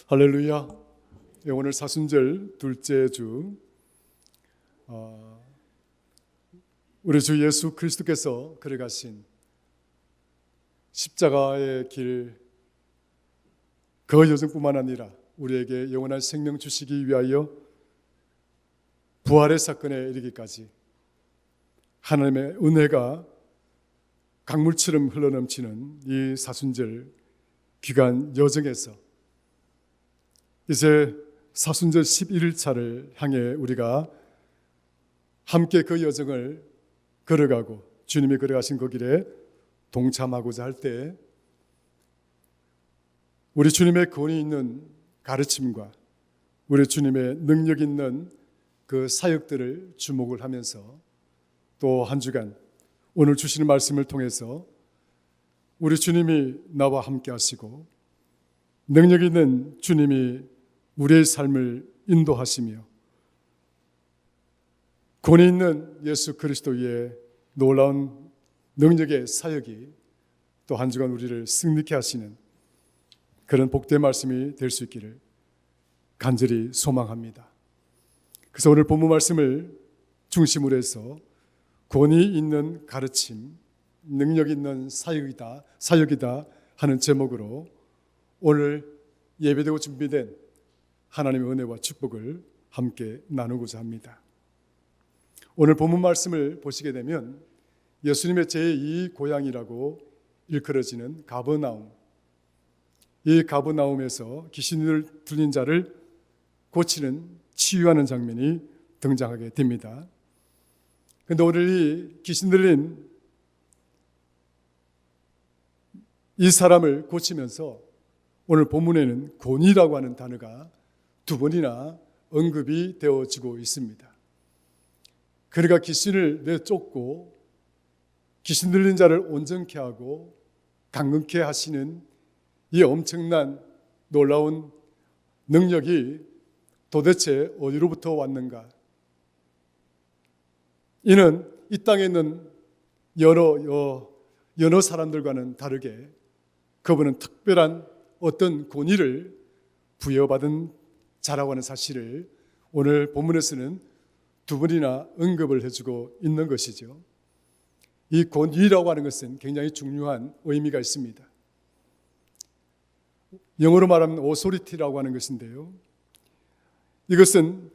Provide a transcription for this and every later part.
할렐루야. 오늘 사순절 둘째 주, 우리 주 예수 그리스도께서 걸어가신 십자가의 길, 그 여정뿐만 아니라 우리에게 영원한 생명 주시기 위하여 부활의 사건에 이르기까지 하나님의 은혜가 강물처럼 흘러넘치는 이 사순절 기간 여정에서 이제 사순절 11일차를 향해 우리가 함께 그 여정을 걸어가고 주님이 걸어가신 그 길에 동참하고자 할 때 우리 주님의 권위 있는 가르침과 우리 주님의 능력 있는 그 사역들을 주목을 하면서 또 한 주간 오늘 주시는 말씀을 통해서 우리 주님이 나와 함께 하시고 능력 있는 주님이 우리의 삶을 인도하시며 권위 있는 예수 그리스도의 놀라운 능력의 사역이 또 한 주간 우리를 승리케 하시는 그런 복된 말씀이 될 수 있기를 간절히 소망합니다. 그래서 오늘 본문 말씀을 중심으로 해서 권위 있는 가르침, 능력 있는 사역이다 하는 제목으로 오늘 예배되고 준비된 하나님의 은혜와 축복을 함께 나누고자 합니다. 오늘 본문 말씀을 보시게 되면 예수님의 제2 고향이라고 일컬어지는 가버나움, 이 가버나움에서 귀신을 들린 자를 고치는, 치유하는 장면이 등장하게 됩니다. 그런데 오늘 이 귀신 들린 이 사람을 고치면서 오늘 본문에는 권위라고 하는 단어가 두 번이나 언급이 되어지고 있습니다. 그러니까 귀신을 내쫓고 귀신 들린 자를 온전케 하고 강건케 하시는 이 엄청난 놀라운 능력이 도대체 어디로부터 왔는가? 이는 이 땅에 있는 여러 사람들과는 다르게 그분은 특별한 어떤 권위를 부여받은 자라고 하는 사실을 오늘 본문에서는 두 번이나 언급을 해주고 있는 것이죠. 이 권위라고 하는 것은 굉장히 중요한 의미가 있습니다. 영어로 말하면 authority라고 하는 것인데요. 이것은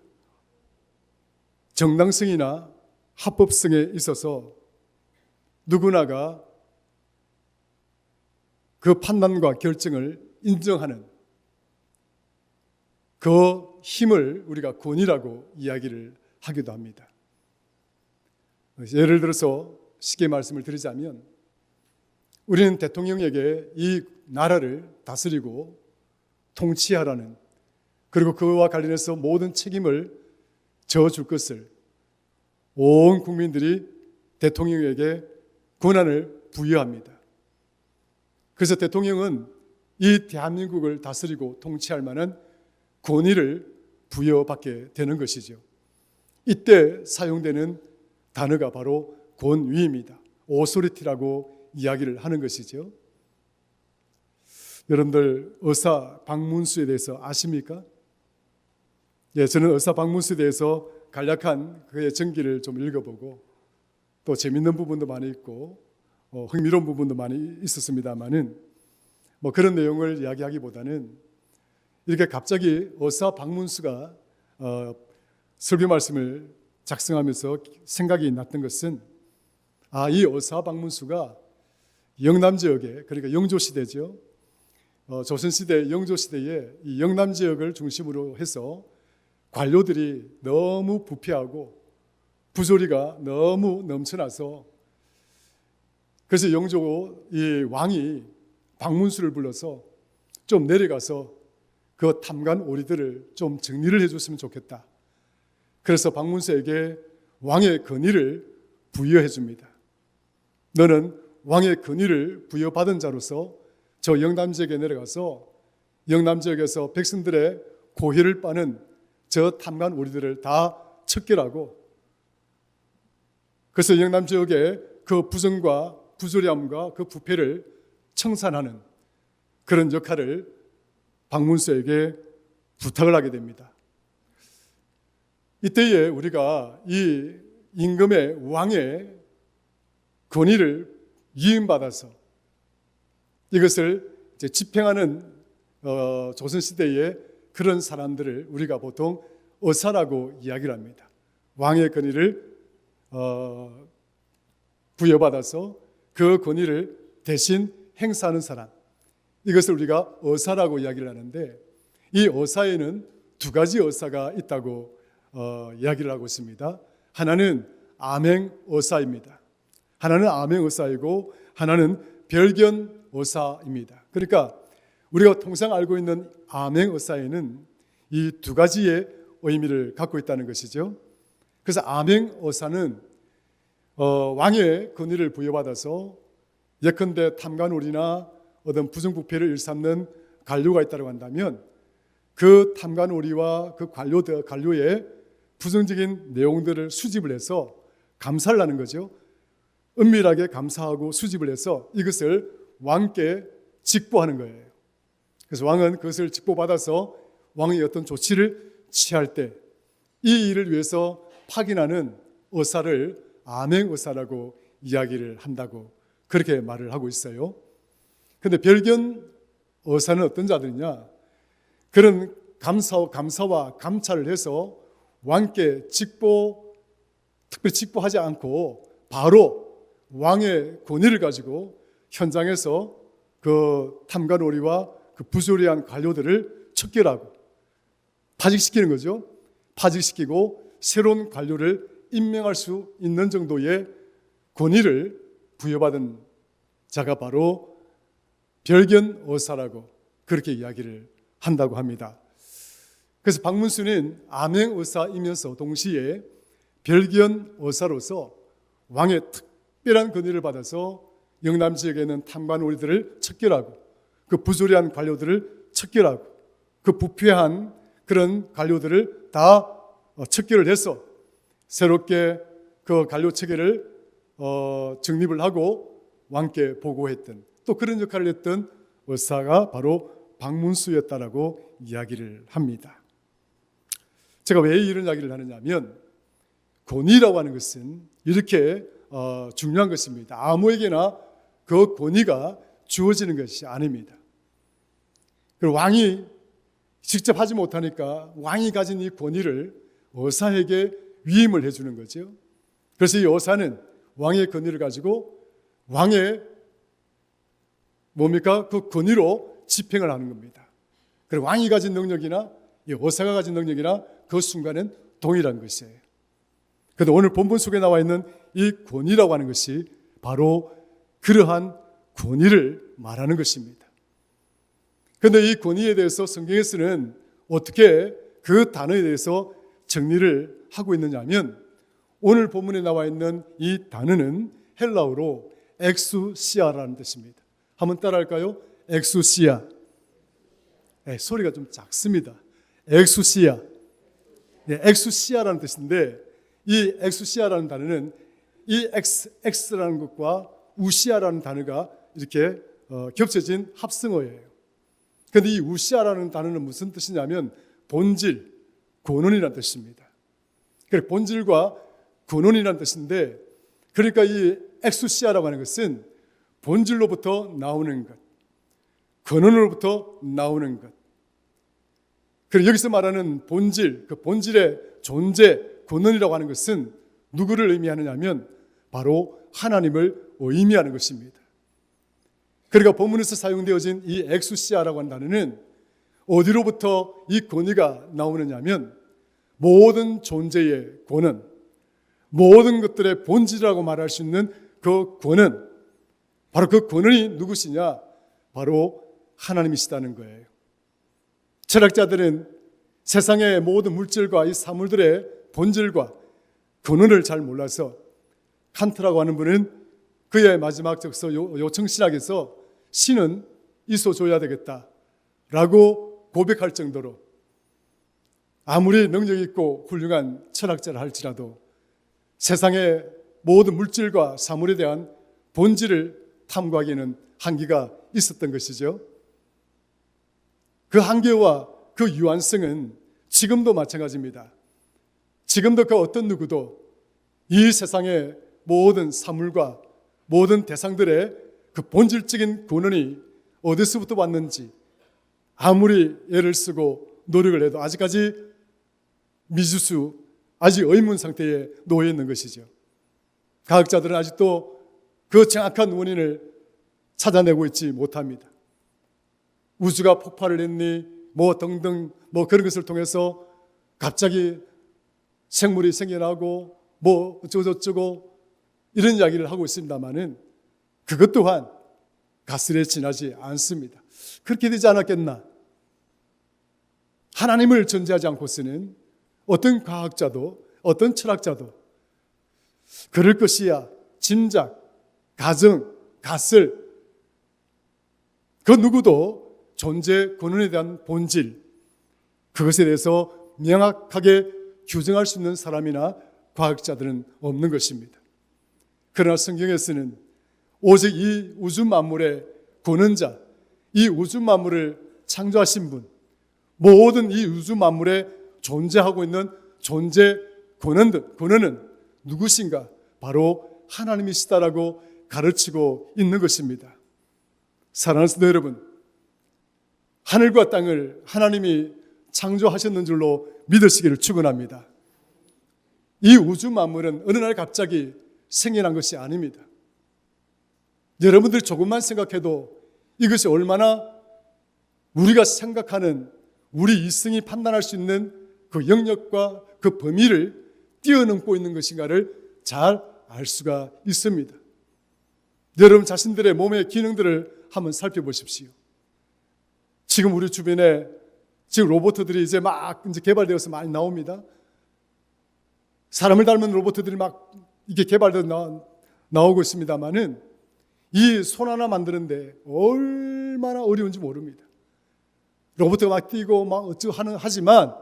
정당성이나 합법성에 있어서 누구나가 그 판단과 결정을 인정하는 그 힘을 우리가 권위라고 이야기를 하기도 합니다. 예를 들어서 쉽게 말씀을 드리자면 우리는 대통령에게 이 나라를 다스리고 통치하라는, 그리고 그와 관련해서 모든 책임을 져줄 것을 온 국민들이 대통령에게 권한을 부여합니다. 그래서 대통령은 이 대한민국을 다스리고 통치할 만한 권위를 부여받게 되는 것이죠. 이때 사용되는 단어가 바로 권위입니다. 오소리티라고 이야기를 하는 것이죠. 여러분들 의사 박문수에 대해서 아십니까? 예, 저는 의사 박문수에 대해서 간략한 그의 전기를 좀 읽어보고 또 재밌는 부분도 많이 있고 흥미로운 부분도 많이 있었습니다만은 그런 내용을 이야기하기보다는 이렇게 갑자기 의사 박문수가 설교 말씀을 작성하면서 생각이 났던 것은 이 의사 박문수가 영남 지역에, 그러니까 영조시대죠. 조선시대 영조시대에 이 영남 지역을 중심으로 해서 관료들이 너무 부패하고 부조리가 너무 넘쳐나서 그래서 영조 이 왕이 박문수를 불러서 좀 내려가서 그 탐관 오리들을 좀 정리를 해줬으면 좋겠다. 그래서 박문수에게 왕의 권위를 부여해 줍니다. 너는 왕의 권위를 부여받은 자로서 저 영남 지역에 내려가서 영남 지역에서 백성들의 고혈을 빠는 저 탐관 오리들을 다 척결하고, 그래서 영남 지역의 그 부정과 부조리함과 그 부패를 청산하는 그런 역할을 박문수에게 부탁을 하게 됩니다. 이때에 우리가 이 임금의 왕의 권위를 위임받아서 이것을 이제 집행하는 조선시대의 그런 사람들을 우리가 보통 어사라고 이야기를 합니다. 왕의 권위를 부여받아서 그 권위를 대신 행사하는 사람, 이것을 우리가 어사라고 이야기를 하는데, 이 어사에는 두 가지 어사가 있다고 이야기를 하고 있습니다. 하나는 암행어사입니다. 하나는 암행어사이고 하나는 별견어사입니다. 그러니까 우리가 통상 알고 있는 암행어사에는 이 두 가지의 의미를 갖고 있다는 것이죠. 그래서 암행어사는 왕의 권위를 부여받아서 예컨대 탐관오리나 어떤 부정부패를 일삼는 관료가 있다고 한다면 그 탐관오리와 그 관료의 부정적인 내용들을 수집을 해서 감사를 하는 거죠. 은밀하게 감사하고 수집을 해서 이것을 왕께 직보하는 거예요. 그래서 왕은 그것을 직보받아서 왕이 어떤 조치를 취할 때 이 일을 위해서 파견하는 어사를 암행어사라고 이야기를 한다고 그렇게 말을 하고 있어요. 그런데 별견어사는 어떤 자들이냐? 그런 감사와 감찰을 해서 왕께 특별히 직보하지 않고 바로 왕의 권위를 가지고 현장에서 그 탐관오리와 그 부조리한 관료들을 척결하고 파직시키는 거죠. 파직시키고 새로운 관료를 임명할 수 있는 정도의 권위를 부여받은 자가 바로 별견어사라고 그렇게 이야기를 한다고 합니다. 그래서 박문수는 암행어사이면서 동시에 별견어사로서 왕의 특별한 권위를 받아서 영남 지역에 있는 탐관오리들을 척결하고 그 부조리한 관료들을 척결하고 그 부패한 그런 관료들을 다 척결을 해서 새롭게 그 관료 체계를 정립을 하고 왕께 보고했던, 또 그런 역할을 했던 어사가 바로 박문수였다라고 이야기를 합니다. 제가 왜 이런 이야기를 하느냐면 권위라고 하는 것은 이렇게 중요한 것입니다. 아무에게나 그 권위가 주어지는 것이 아닙니다. 그리고 왕이 직접 하지 못하니까 왕이 가진 이 권위를 어사에게 위임을 해주는 거죠. 그래서 이 어사는 왕의 권위를 가지고 왕의 그 권위로 집행을 하는 겁니다. 그리고 왕이 가진 능력이나 이 어사가 가진 능력이나 그 순간은 동일한 것이에요. 그런데 오늘 본문 속에 나와 있는 이 권위라고 하는 것이 바로 그러한 권위를 말하는 것입니다. 그런데 이 권위에 대해서 성경에서는 어떻게 그 단어에 대해서 정리를 하고 있느냐 하면, 오늘 본문에 나와 있는 이 단어는 헬라어로 엑수시아라는 뜻입니다. 한번 따라할까요? 엑수시아. 네, 소리가 좀 작습니다. 엑수시아. 네, 엑수시아라는 뜻인데, 이 엑수시아라는 단어는 이 엑스라는 것과 우시아라는 단어가 이렇게 겹쳐진 합성어예요. 그런데 이 우시아라는 단어는 무슨 뜻이냐면 본질, 근원이라는 뜻입니다. 그래서 본질과 근원이라는 뜻인데, 그러니까 이 엑수시아라고 하는 것은 본질로부터 나오는 것, 근원으로부터 나오는 것. 그리고 여기서 말하는 본질, 그 본질의 존재, 근원이라고 하는 것은 누구를 의미하느냐면 바로 하나님을 의미하는 것입니다. 그러니까 본문에서 사용되어진 이 엑수시아라고 하는 단어는 어디로부터 이 권위가 나오느냐면 모든 존재의 권원, 모든 것들의 본질이라고 말할 수 있는 그 권원, 바로 그 권원이 누구시냐? 바로 하나님이시다는 거예요. 철학자들은 세상의 모든 물질과 이 사물들의 본질과 근원을 잘 몰라서 칸트라고 하는 분은 그의 마지막 적서 요청신학에서 신은 있어줘야 되겠다라고 고백할 정도로 아무리 능력 있고 훌륭한 철학자라 할지라도 세상의 모든 물질과 사물에 대한 본질을 탐구하기에는 한계가 있었던 것이죠. 그 한계와 그 유한성은 지금도 마찬가지입니다. 지금도 그 어떤 누구도 이 세상의 모든 사물과 모든 대상들의 그 본질적인 근원이 어디서부터 왔는지 아무리 애를 쓰고 노력을 해도 아직까지 미지수, 아직 의문 상태에 놓여 있는 것이죠. 과학자들은 아직도 그 정확한 원인을 찾아내고 있지 못합니다. 우주가 폭발을 했니 뭐 등등 뭐 그런 것을 통해서 갑자기 생물이 생겨나고 뭐 어쩌고저쩌고 이런 이야기를 하고 있습니다만은 그것 또한 가스레 지나지 않습니다. 그렇게 되지 않았겠나? 하나님을 전제하지 않고서는 어떤 과학자도 어떤 철학자도 그럴 것이야 짐작, 가정, 가설 그 누구도 존재 근원에 대한 본질 그것에 대해서 명확하게 규정할 수 있는 사람이나 과학자들은 없는 것입니다. 그러나 성경에서는 오직 이 우주 만물의 근원자, 이 우주 만물을 창조하신 분, 모든 이 우주 만물에 존재하고 있는 존재 근원은 누구신가? 바로 하나님이시다라고 가르치고 있는 것입니다. 사랑하는 성도 여러분, 하늘과 땅을 하나님이 창조하셨는 줄로 믿으시기를 축원합니다. 이 우주 만물은 어느 날 갑자기 생겨난 것이 아닙니다. 여러분들이 조금만 생각해도 이것이 얼마나 우리가 생각하는 우리 이성이 판단할 수 있는 그 영역과 그 범위를 뛰어넘고 있는 것인가를 잘 알 수가 있습니다. 여러분 자신들의 몸의 기능들을 한번 살펴보십시오. 지금 우리 주변에 지금 로봇들이 이제 막 이제 개발되어서 많이 나옵니다. 사람을 닮은 로봇들이 막 이게 개발되어 나오고 있습니다만은 이 손 하나 만드는데 얼마나 어려운지 모릅니다. 로봇가 막 뛰고 막 어쩌고 하지만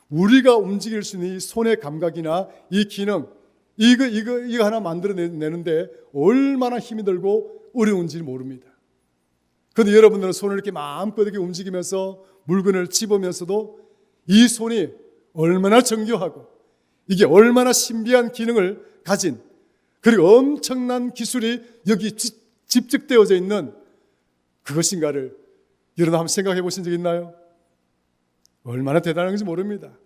우리가 움직일 수 있는 이 손의 감각이나 이 기능 이거 하나 만들어내는데 얼마나 힘이 들고 어려운지 모릅니다. 그런데 여러분들은 손을 이렇게 마음껏 이렇게 움직이면서 물건을 집으면서도 이 손이 얼마나 정교하고 이게 얼마나 신비한 기능을 가진 그리고 엄청난 기술이 여기 집적되어져 있는 그것인가를 여러분 한번 생각해 보신 적 있나요? 얼마나 대단한지 모릅니다.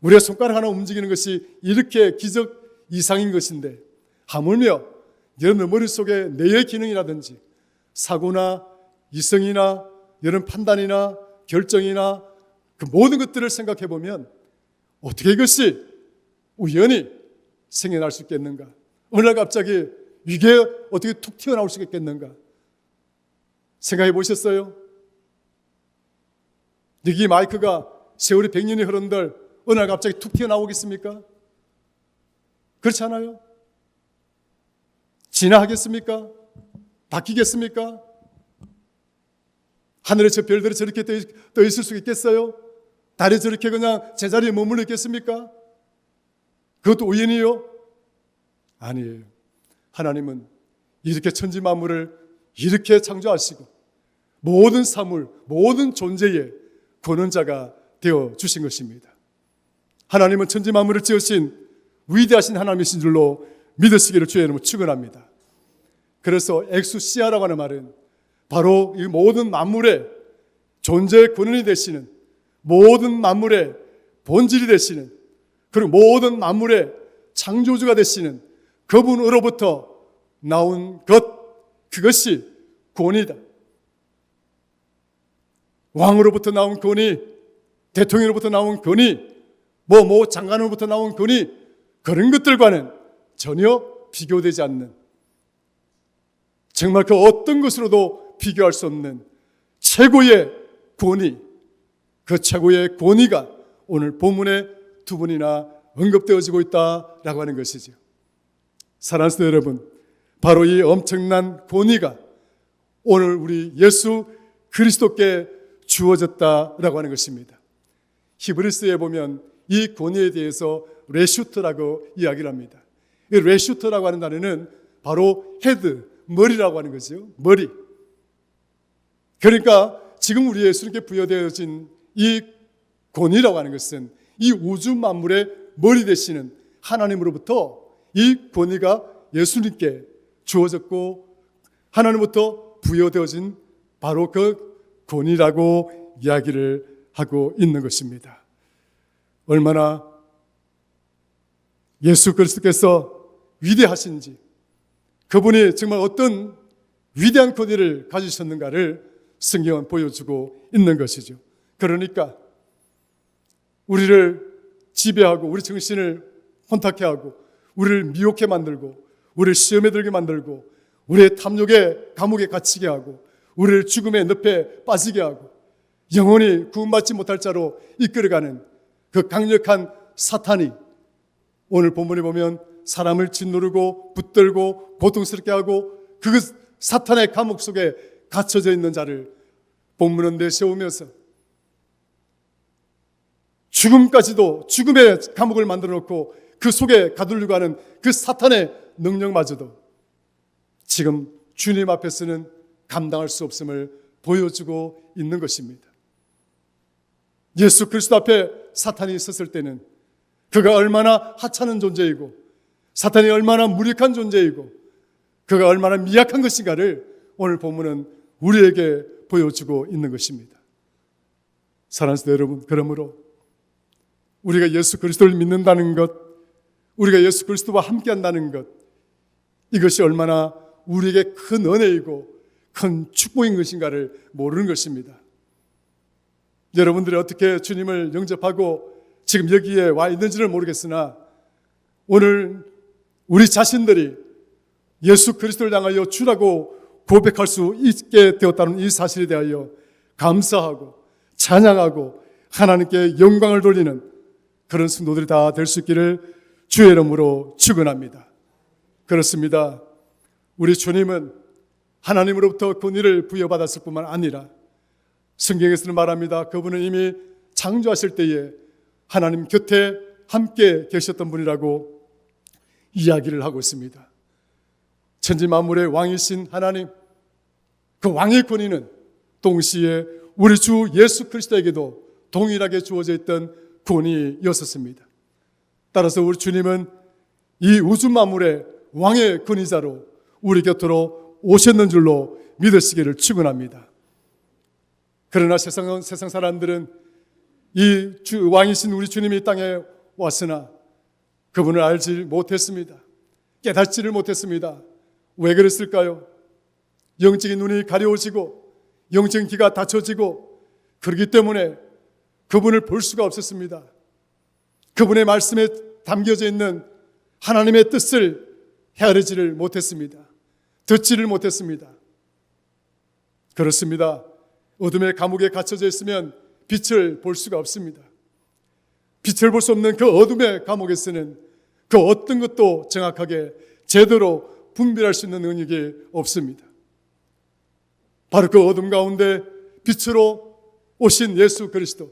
우리가 손가락 하나 움직이는 것이 이렇게 기적 이상인 것인데 하물며 여러분의 머릿속에 뇌의 기능이라든지 사고나 이성이나 여러분 판단이나 결정이나 그 모든 것들을 생각해 보면 어떻게 이것이 우연히 생겨날 수 있겠는가? 어느 날 갑자기 이게 어떻게 툭 튀어나올 수 있겠는가? 생각해 보셨어요? 여기 마이크가 세월이 100년이 흐른들 어느 날 갑자기 툭 튀어나오겠습니까? 그렇지 않아요? 진화하겠습니까? 바뀌겠습니까? 하늘에 저 별들이 저렇게 떠 있을 수 있겠어요? 달이 저렇게 그냥 제자리에 머물러 있겠습니까? 그것도 우연이요? 아니에요. 하나님은 이렇게 천지 만물을 이렇게 창조하시고 모든 사물, 모든 존재의 근원자가 되어 주신 것입니다. 하나님은 천지 만물을 지으신 위대하신 하나님이신 줄로 믿으시기를 주의 이름으로 축원합니다. 그래서 엑수시아라고 하는 말은 바로 이 모든 만물의 존재의 근원이 되시는 모든 만물의 본질이 되시는 그리고 모든 만물의 창조주가 되시는 그분으로부터 나온 그것이 권위다. 왕으로부터 나온 권위, 대통령으로부터 나온 권위, 뭐 장관으로부터 나온 권위 그런 것들과는 전혀 비교되지 않는 정말 그 어떤 것으로도 비교할 수 없는 최고의 권위, 그 최고의 권위가 오늘 본문에 두 번이나 언급되어지고 있다라고 하는 것이죠. 사랑하는 성도 여러분, 바로 이 엄청난 권위가 오늘 우리 예수 그리스도께 주어졌다라고 하는 것입니다. 히브리서에 보면 이 권위에 대해서 레슈트라고 이야기를 합니다. 이 레슈트라고 하는 단어는 바로 헤드, 머리라고 하는 거죠. 머리. 그러니까 지금 우리 예수님께 부여되어진 이 권위라고 하는 것은 이 우주 만물의 머리 되시는 하나님으로부터 이 권위가 예수님께 주어졌고 하나님부터 부여되어진 바로 그 권위라고 이야기를 하고 있는 것입니다. 얼마나 예수 그리스도께서 위대하신지, 그분이 정말 어떤 위대한 권위를 가지셨는가를 성경은 보여주고 있는 것이죠. 그러니까 우리를 지배하고 우리 정신을 혼탁해 하고 우리를 미혹해 만들고 우리를 시험에 들게 만들고 우리의 탐욕의 감옥에 갇히게 하고 우리를 죽음의 늪에 빠지게 하고 영원히 구원받지 못할 자로 이끌어가는 그 강력한 사탄이 오늘 본문에 보면 사람을 짓누르고 붙들고 고통스럽게 하고 그 사탄의 감옥 속에 갇혀져 있는 자를 본문은 내세우면서 죽음까지도 죽음의 감옥을 만들어 놓고 그 속에 가두려고 하는 그 사탄의 능력마저도 지금 주님 앞에서는 감당할 수 없음을 보여주고 있는 것입니다. 예수 그리스도 앞에 사탄이 있었을 때는 그가 얼마나 하찮은 존재이고 사탄이 얼마나 무력한 존재이고 그가 얼마나 미약한 것인가를 오늘 본문은 우리에게 보여주고 있는 것입니다. 사랑하는 성도 여러분, 그러므로 우리가 예수 그리스도를 믿는다는 것, 우리가 예수 그리스도와 함께한다는 것, 이것이 얼마나 우리에게 큰 은혜이고 큰 축복인 것인가를 모르는 것입니다. 여러분들이 어떻게 주님을 영접하고 지금 여기에 와 있는지를 모르겠으나 오늘 우리 자신들이 예수 그리스도를 향하여 주라고 고백할 수 있게 되었다는 이 사실에 대하여 감사하고 찬양하고 하나님께 영광을 돌리는 그런 성도들이 다 될 수 있기를 주의 이름으로 축원합니다. 그렇습니다. 우리 주님은 하나님으로부터 권위를 부여받았을 뿐만 아니라 성경에서는 말합니다. 그분은 이미 창조하실 때에 하나님 곁에 함께 계셨던 분이라고 이야기를 하고 있습니다. 천지 만물의 왕이신 하나님, 그 왕의 권위는 동시에 우리 주 예수 그리스도에게도 동일하게 주어져 있던 권위였었습니다. 따라서 우리 주님은 이 우주 만물의 왕의 권위자로 우리 곁으로 오셨는 줄로 믿으시기를 축원합니다. 그러나 세상 사람들은 이 왕이신 우리 주님이 이 땅에 왔으나 그분을 알지 못했습니다. 깨닫지를 못했습니다. 왜 그랬을까요? 영적인 눈이 가려워지고 영적인 귀가 닫혀지고 그렇기 때문에 그분을 볼 수가 없었습니다. 그분의 말씀에 담겨져 있는 하나님의 뜻을 헤아리지를 못했습니다. 듣지를 못했습니다. 그렇습니다. 어둠의 감옥에 갇혀져 있으면 빛을 볼 수가 없습니다. 빛을 볼 수 없는 그 어둠의 감옥에서는 그 어떤 것도 정확하게 제대로 분별할 수 있는 능력이 없습니다. 바로 그 어둠 가운데 빛으로 오신 예수 그리스도,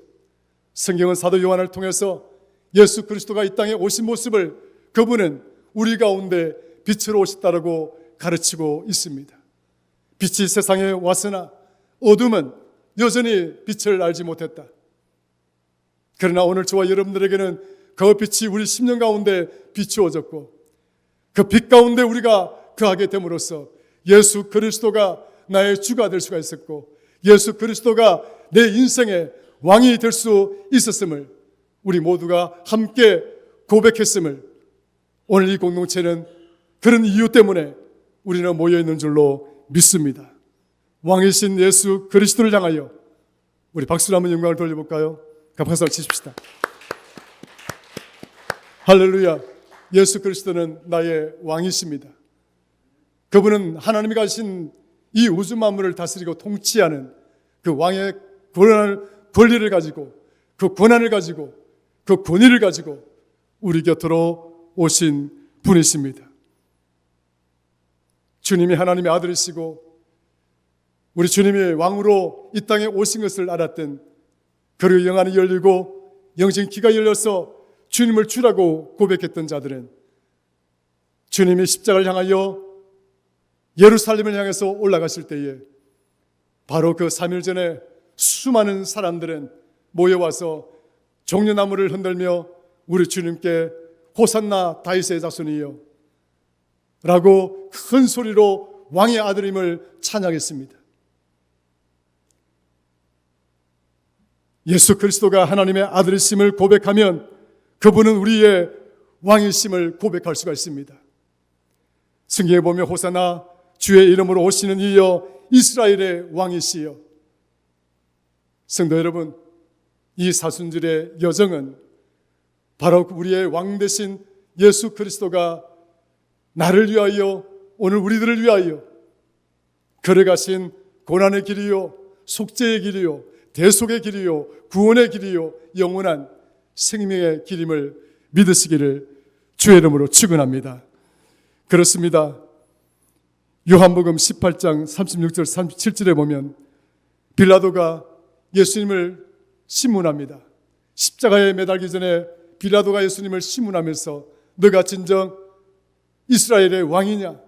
성경은 사도 요한을 통해서 예수 그리스도가 이 땅에 오신 모습을 그분은 우리 가운데 빛으로 오셨다라고 가르치고 있습니다. 빛이 세상에 왔으나 어둠은 여전히 빛을 알지 못했다. 그러나 오늘 저와 여러분들에게는 그 빛이 우리 심령 가운데 비추어졌고 그 빛 가운데 우리가 거하게 됨으로써 예수 그리스도가 나의 주가 될 수가 있었고 예수 그리스도가 내 인생의 왕이 될 수 있었음을 우리 모두가 함께 고백했음을 오늘 이 공동체는 그런 이유 때문에 우리는 모여있는 줄로 믿습니다. 왕이신 예수 그리스도를 향하여 우리 박수로 한번 영광을 돌려볼까요? 박수 치십시다. 할렐루야. 예수 그리스도는 나의 왕이십니다. 그분은 하나님이 가신 이 우주 만물을 다스리고 통치하는 그 왕의 권리를 가지고 그 권한을 가지고 그 권위를 가지고 우리 곁으로 오신 분이십니다. 주님이 하나님의 아들이시고 우리 주님이 왕으로 이 땅에 오신 것을 알았던 그리고 영안이 열리고 영적인 귀가 열려서 주님을 주라고 고백했던 자들은 주님이 십자가를 향하여 예루살렘을 향해서 올라가실 때에 바로 그 3일 전에 수많은 사람들은 모여와서 종려나무를 흔들며 우리 주님께 호산나 다윗의 자손이여 라고 큰 소리로 왕의 아들임을 찬양했습니다. 예수 그리스도가 하나님의 아들이심을 고백하면 그분은 우리의 왕이심을 고백할 수가 있습니다. 성경에 보면 호산나 주의 이름으로 오시는 이여 이스라엘의 왕이시여. 성도 여러분, 이 사순절의 여정은 바로 우리의 왕 되신 예수 그리스도가 나를 위하여 오늘 우리들을 위하여 걸어가신 고난의 길이요 속죄의 길이요 대속의 길이요 구원의 길이요 영원한 생명의 길임을 믿으시기를 주의 이름으로 축원합니다. 그렇습니다. 요한복음 18장 36절 37절에 보면 빌라도가 예수님을 신문합니다. 십자가에 매달기 전에 빌라도가 예수님을 신문하면서 너가 진정 이스라엘의 왕이냐?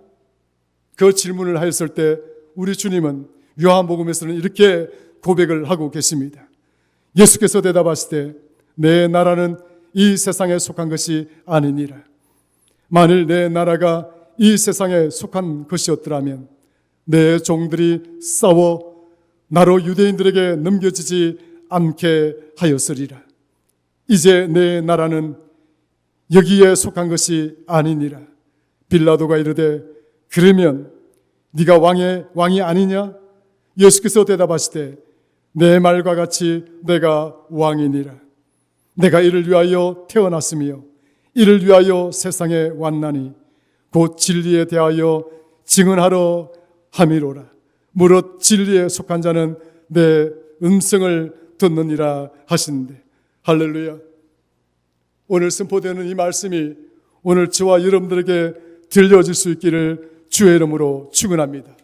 그 질문을 하였을 때 우리 주님은 요한복음에서는 이렇게 고백을 하고 계십니다. 예수께서 대답하시되 내 나라는 이 세상에 속한 것이 아니니라. 만일 내 나라가 이 세상에 속한 것이었더라면 내 종들이 싸워 나로 유대인들에게 넘겨지지 않게 하였으리라. 이제 내 나라는 여기에 속한 것이 아니니라. 빌라도가 이르되 그러면 네가 왕이 아니냐? 예수께서 대답하시되 내 말과 같이 내가 왕이니라. 내가 이를 위하여 태어났으며 이를 위하여 세상에 왔나니 곧 진리에 대하여 증언하러 함이로라. 무릇 진리에 속한 자는 내 음성을 듣느니라 하시는데 할렐루야. 오늘 선포되는 이 말씀이 오늘 저와 여러분들에게 들려질 수 있기를 주의 이름으로 축원합니다.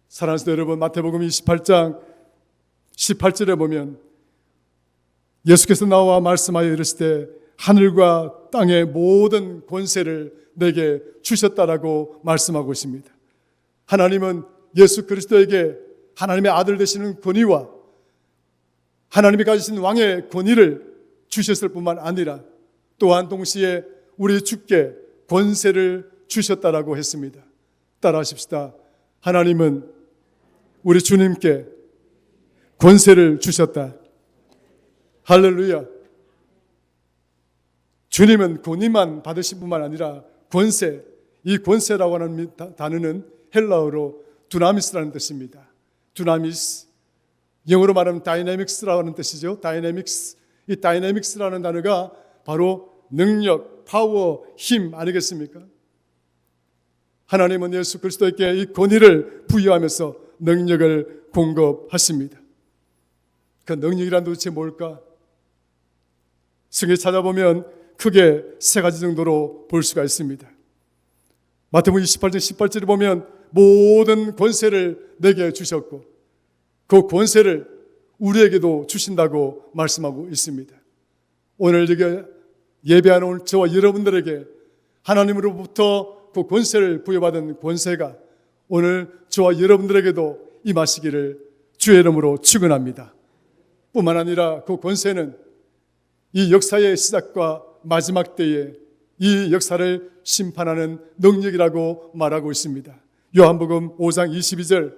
사랑하는 성도 여러분, 마태복음 28장 18절에 보면 예수께서 나와 말씀하여 이르시되 하늘과 땅의 모든 권세를 내게 주셨다라고 말씀하고 있습니다. 하나님은 예수 그리스도에게 하나님의 아들 되시는 권위와 하나님이 가지신 왕의 권위를 주셨을 뿐만 아니라 또한 동시에 우리 주께 권세를 주셨다라고 했습니다. 따라하십시다. 하나님은 우리 주님께 권세를 주셨다. 할렐루야. 주님은 권위만 받으신 뿐만 아니라 권세, 이 권세라고 하는 단어는 헬라어로 두나미스라는 뜻입니다. 두나미스, 영어로 말하면 다이내믹스라고 하는 뜻이죠. 다이내믹스. 이 다이내믹스라는 단어가 바로 능력, 파워, 힘 아니겠습니까? 하나님은 예수 그리스도에게 이 권위를 부여하면서 능력을 공급하십니다. 그 능력이란 도대체 뭘까? 성경에 찾아보면 크게 세 가지 정도로 볼 수가 있습니다. 마태복음 28장 18절에 보면 모든 권세를 내게 주셨고 그 권세를 우리에게도 주신다고 말씀하고 있습니다. 오늘 여기 예배하는 오늘 저와 여러분들에게 하나님으로부터 그 권세를 부여받은 권세가 오늘 저와 여러분들에게도 임하시기를 주의 이름으로 축원합니다. 뿐만 아니라 그 권세는 이 역사의 시작과 마지막 때에 이 역사를 심판하는 능력이라고 말하고 있습니다. 요한복음 5장 22절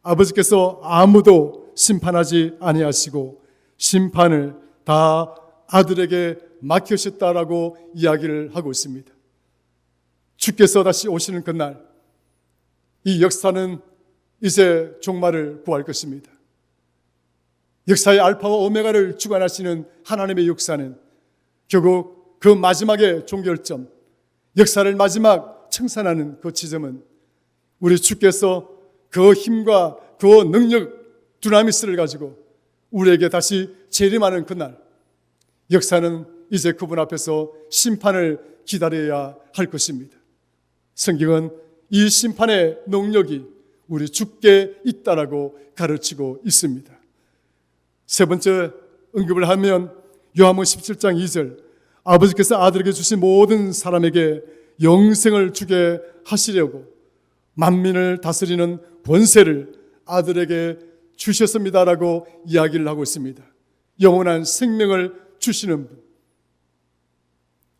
아버지께서 아무도 심판하지 아니하시고 심판을 다 아들에게 맡기셨다라고 이야기를 하고 있습니다. 주께서 다시 오시는 그날 이 역사는 이제 종말을 구할 것입니다. 역사의 알파와 오메가를 주관하시는 하나님의 역사는 결국 그 마지막의 종결점, 역사를 마지막 청산하는 그 지점은 우리 주께서 그 힘과 그 능력 두나미스를 가지고 우리에게 다시 재림하는 그날, 역사는 이제 그분 앞에서 심판을 기다려야 할 것입니다. 성경은 이 심판의 능력이 우리 주께 있다라고 가르치고 있습니다. 세 번째 언급을 하면 요한복음 17장 2절 아버지께서 아들에게 주신 모든 사람에게 영생을 주게 하시려고 만민을 다스리는 권세를 아들에게 주셨습니다라고 이야기를 하고 있습니다. 영원한 생명을 주시는 분.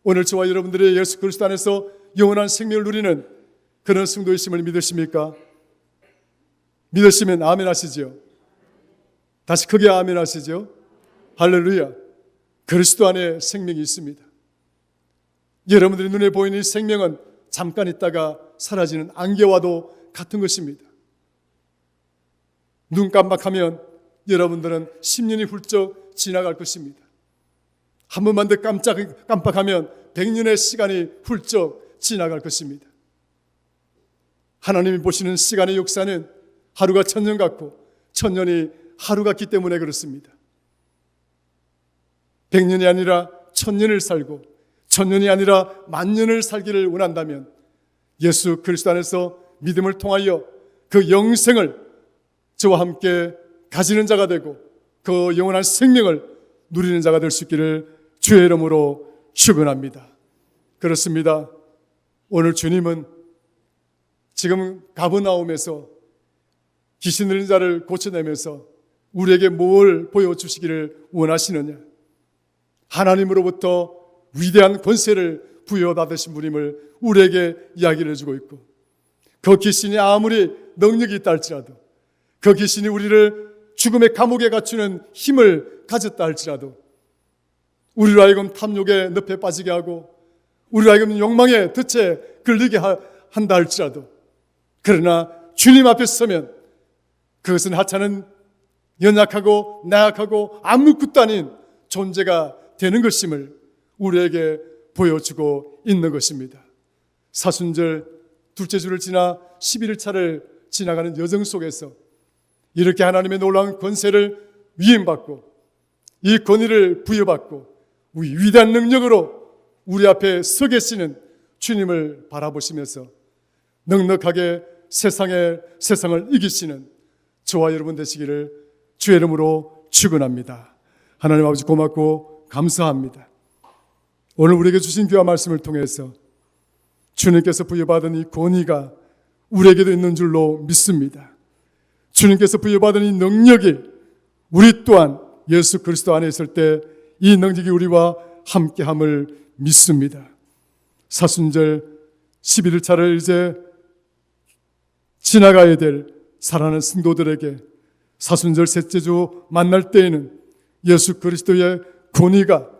오늘 저와 여러분들의 예수 그리스도 안에서 영원한 생명을 누리는 그런 성도이심을 믿으십니까? 믿으시면 아멘 하시죠. 다시 크게 아멘 하시죠. 할렐루야. 그리스도 안에 생명이 있습니다. 여러분들의 눈에 보이는 이 생명은 잠깐 있다가 사라지는 안개와도 같은 것입니다. 눈 깜박하면 여러분들은 10년이 훌쩍 지나갈 것입니다. 한 번만 더 깜빡하면 100년의 시간이 훌쩍 지나갈 것입니다. 하나님이 보시는 시간의 역사는 하루가 1000년 같고 1000년이 하루 같기 때문에 그렇습니다. 100년이 아니라 1000년을 살고 1000년이 아니라 만년을 살기를 원한다면 예수 그리스도 안에서 믿음을 통하여 그 영생을 저와 함께 가지는 자가 되고 그 영원한 생명을 누리는 자가 될 수 있기를 주의 이름으로 축원합니다. 그렇습니다. 오늘 주님은 지금 가버나움에서 귀신 들린 자를 고쳐내면서 우리에게 뭘 보여주시기를 원하시느냐? 하나님으로부터 위대한 권세를 부여받으신 분임을 우리에게 이야기를 해주고 있고, 그 귀신이 아무리 능력이 있다 할지라도, 그 귀신이 우리를 죽음의 감옥에 갇히는 힘을 가졌다 할지라도, 우리로 하여금 탐욕의 늪에 빠지게 하고 우리로 하여금 욕망의 덫에 걸리게 한다 할지라도, 그러나 주님 앞에 서면 그것은 하찮은 연약하고 나약하고 아무것도 아닌 존재가 되는 것임을 우리에게 보여주고 있는 것입니다. 사순절 둘째 주를 지나 11일차를 지나가는 여정 속에서 이렇게 하나님의 놀라운 권세를 위임받고 이 권위를 부여받고 위대한 능력으로 우리 앞에 서 계시는 주님을 바라보시면서 넉넉하게 세상을 이기시는 저와 여러분 되시기를 주의 이름으로 축원합니다. 하나님 아버지 고맙고 감사합니다. 오늘 우리에게 주신 귀한 말씀을 통해서 주님께서 부여받은 이 권위가 우리에게도 있는 줄로 믿습니다. 주님께서 부여받은 이 능력이 우리 또한 예수 그리스도 안에 있을 때 이 능력이 우리와 함께함을 믿습니다. 사순절 11일차를 이제 지나가야 될 사랑하는 성도들에게 사순절 셋째 주 만날 때에는 예수 그리스도의 권위가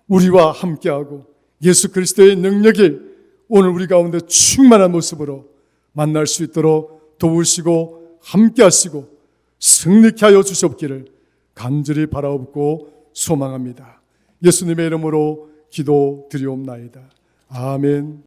우리와 함께하고 예수 그리스도의 능력이 오늘 우리 가운데 충만한 모습으로 만날 수 있도록 도우시고 함께하시고 승리케 하여 주시옵기를 간절히 바라옵고 소망합니다. 예수님의 이름으로 기도드리옵나이다. 아멘.